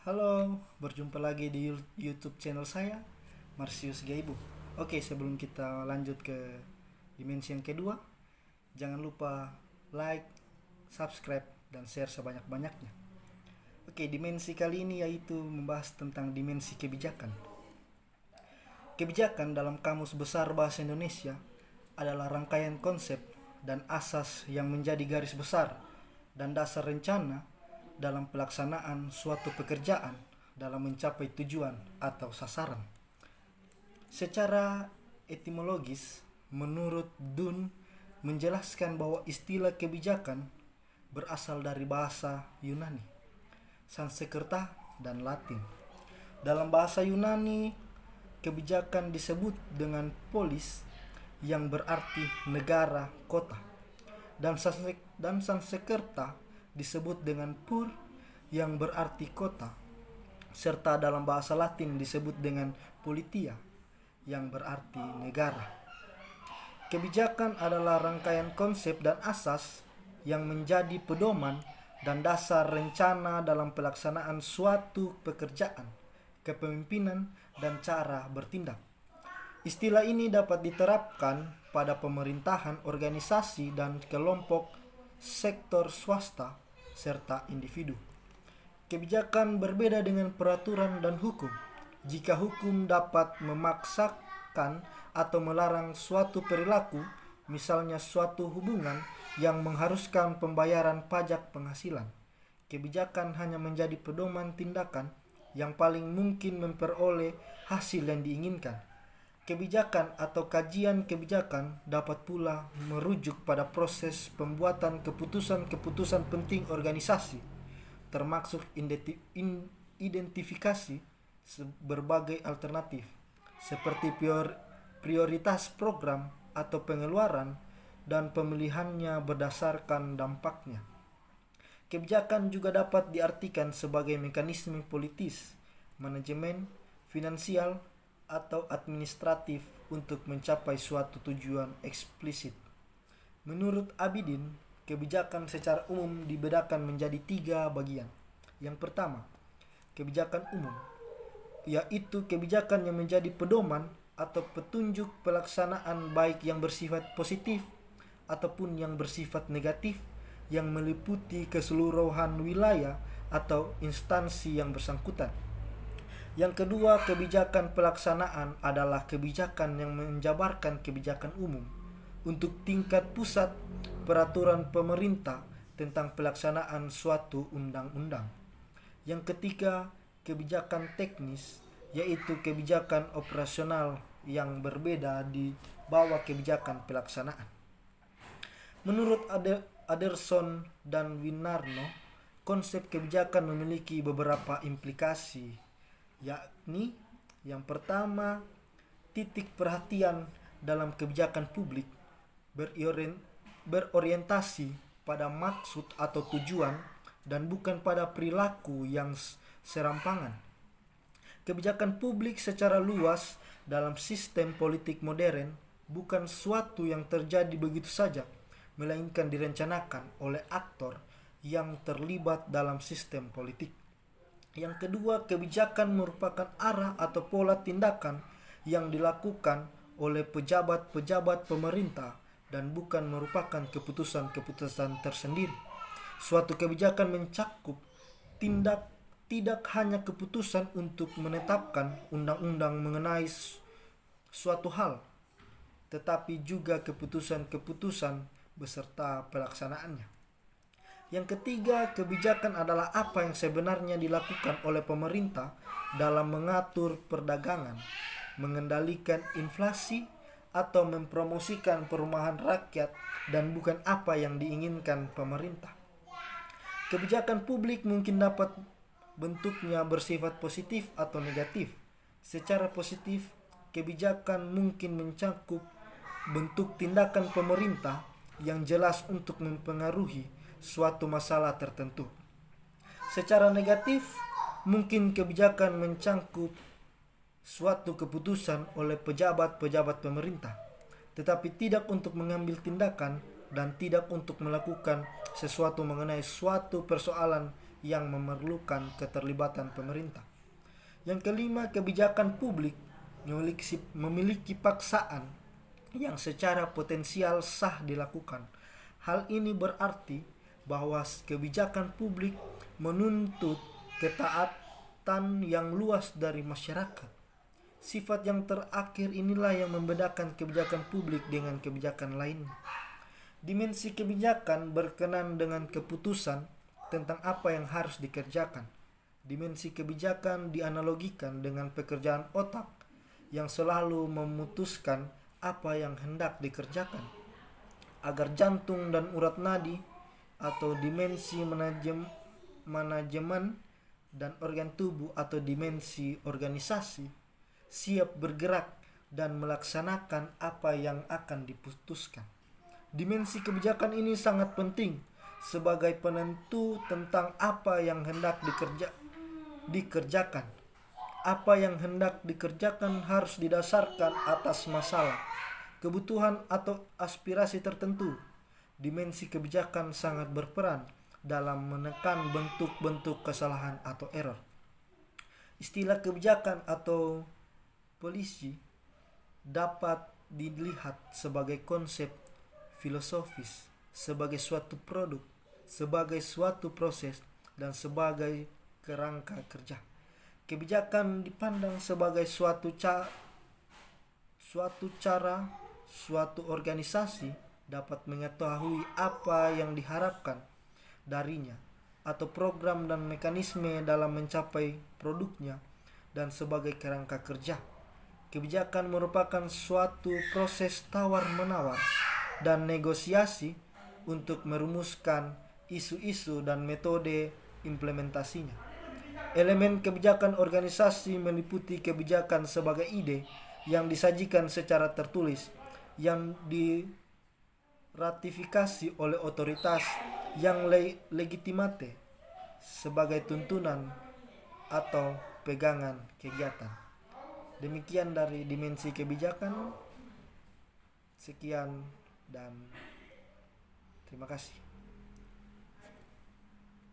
Halo, berjumpa lagi di YouTube channel saya, Marsius Gaibu. Oke, sebelum kita lanjut ke dimensi yang kedua, jangan lupa like, subscribe, dan share sebanyak-banyaknya. Oke, dimensi kali ini yaitu membahas tentang dimensi kebijakan. Kebijakan dalam Kamus Besar Bahasa Indonesia adalah rangkaian konsep dan asas yang menjadi garis besar dan dasar rencana dalam pelaksanaan suatu pekerjaan dalam mencapai tujuan atau sasaran. Secara etimologis, menurut Dunn menjelaskan bahwa istilah kebijakan berasal dari bahasa Yunani, Sanskerta, dan Latin. Dalam bahasa Yunani, kebijakan disebut dengan polis yang berarti negara, kota. Dan Sanskerta disebut dengan pur yang berarti kota, serta dalam bahasa Latin disebut dengan politia yang berarti negara. Kebijakan adalah rangkaian konsep dan asas yang menjadi pedoman dan dasar rencana dalam pelaksanaan suatu pekerjaan, kepemimpinan, dan cara bertindak. Istilah ini dapat diterapkan pada pemerintahan, organisasi, dan kelompok sektor swasta serta individu. Kebijakan berbeda dengan peraturan dan hukum. Jika hukum dapat memaksakan atau melarang suatu perilaku, misalnya suatu hubungan yang mengharuskan pembayaran pajak penghasilan, kebijakan hanya menjadi pedoman tindakan yang paling mungkin memperoleh hasil yang diinginkan. Kebijakan atau kajian kebijakan dapat pula merujuk pada proses pembuatan keputusan-keputusan penting organisasi, termasuk identifikasi berbagai alternatif, seperti prioritas program atau pengeluaran, dan pemilihannya berdasarkan dampaknya. Kebijakan juga dapat diartikan sebagai mekanisme politis, manajemen, finansial, atau administratif untuk mencapai suatu tujuan eksplisit. Menurut Abidin, kebijakan secara umum dibedakan menjadi 3 bagian. Yang pertama, kebijakan umum, yaitu kebijakan yang menjadi pedoman atau petunjuk pelaksanaan baik yang bersifat positif ataupun yang bersifat negatif, yang meliputi keseluruhan wilayah atau instansi yang bersangkutan. Yang kedua, kebijakan pelaksanaan adalah kebijakan yang menjabarkan kebijakan umum untuk tingkat pusat, peraturan pemerintah tentang pelaksanaan suatu undang-undang. Yang ketiga, kebijakan teknis, yaitu kebijakan operasional yang berbeda di bawah kebijakan pelaksanaan. Menurut Anderson dan Winarno, konsep kebijakan memiliki beberapa implikasi, yakni yang pertama, titik perhatian dalam kebijakan publik berorientasi pada maksud atau tujuan dan bukan pada perilaku yang serampangan. Kebijakan publik secara luas dalam sistem politik modern bukan suatu yang terjadi begitu saja, melainkan direncanakan oleh aktor yang terlibat dalam sistem politik. Yang kedua, kebijakan merupakan arah atau pola tindakan yang dilakukan oleh pejabat-pejabat pemerintah dan bukan merupakan keputusan-keputusan tersendiri. Suatu kebijakan mencakup tidak hanya keputusan untuk menetapkan undang-undang mengenai suatu hal, tetapi juga keputusan-keputusan beserta pelaksanaannya. Yang ketiga, kebijakan adalah apa yang sebenarnya dilakukan oleh pemerintah dalam mengatur perdagangan, mengendalikan inflasi, atau mempromosikan perumahan rakyat, dan bukan apa yang diinginkan pemerintah. Kebijakan publik mungkin dapat bentuknya bersifat positif atau negatif. Secara positif, kebijakan mungkin mencakup bentuk tindakan pemerintah yang jelas untuk mempengaruhi suatu masalah tertentu. Secara negatif, mungkin kebijakan mencakup suatu keputusan oleh pejabat-pejabat pemerintah, tetapi tidak untuk mengambil tindakan dan tidak untuk melakukan sesuatu mengenai suatu persoalan yang memerlukan keterlibatan pemerintah. Yang kelima, kebijakan publik memiliki paksaan yang secara potensial sah dilakukan. Hal ini berarti bahwa kebijakan publik menuntut ketaatan yang luas dari masyarakat. Sifat yang terakhir inilah yang membedakan kebijakan publik dengan kebijakan lain. Dimensi kebijakan berkenaan dengan keputusan tentang apa yang harus dikerjakan. Dimensi kebijakan dianalogikan dengan pekerjaan otak yang selalu memutuskan apa yang hendak dikerjakan. Agar jantung dan urat nadi atau dimensi manajemen dan organ tubuh atau dimensi organisasi siap bergerak dan melaksanakan apa yang akan diputuskan. Dimensi kebijakan ini sangat penting sebagai penentu tentang apa yang hendak dikerjakan. Apa yang hendak dikerjakan harus didasarkan atas masalah, kebutuhan atau aspirasi tertentu. Dimensi kebijakan sangat berperan dalam menekan bentuk-bentuk kesalahan atau error. Istilah kebijakan atau polisi dapat dilihat sebagai konsep filosofis, sebagai suatu produk, sebagai suatu proses, dan sebagai kerangka kerja. Kebijakan dipandang sebagai suatu organisasi dapat mengetahui apa yang diharapkan darinya atau program dan mekanisme dalam mencapai produknya dan sebagai kerangka kerja. Kebijakan merupakan suatu proses tawar-menawar dan negosiasi untuk merumuskan isu-isu dan metode implementasinya. Elemen kebijakan organisasi meliputi kebijakan sebagai ide yang disajikan secara tertulis, yang diratifikasi oleh otoritas yang legitimate sebagai tuntunan atau pegangan kegiatan. Demikian dari dimensi kebijakan. Sekian dan terima kasih.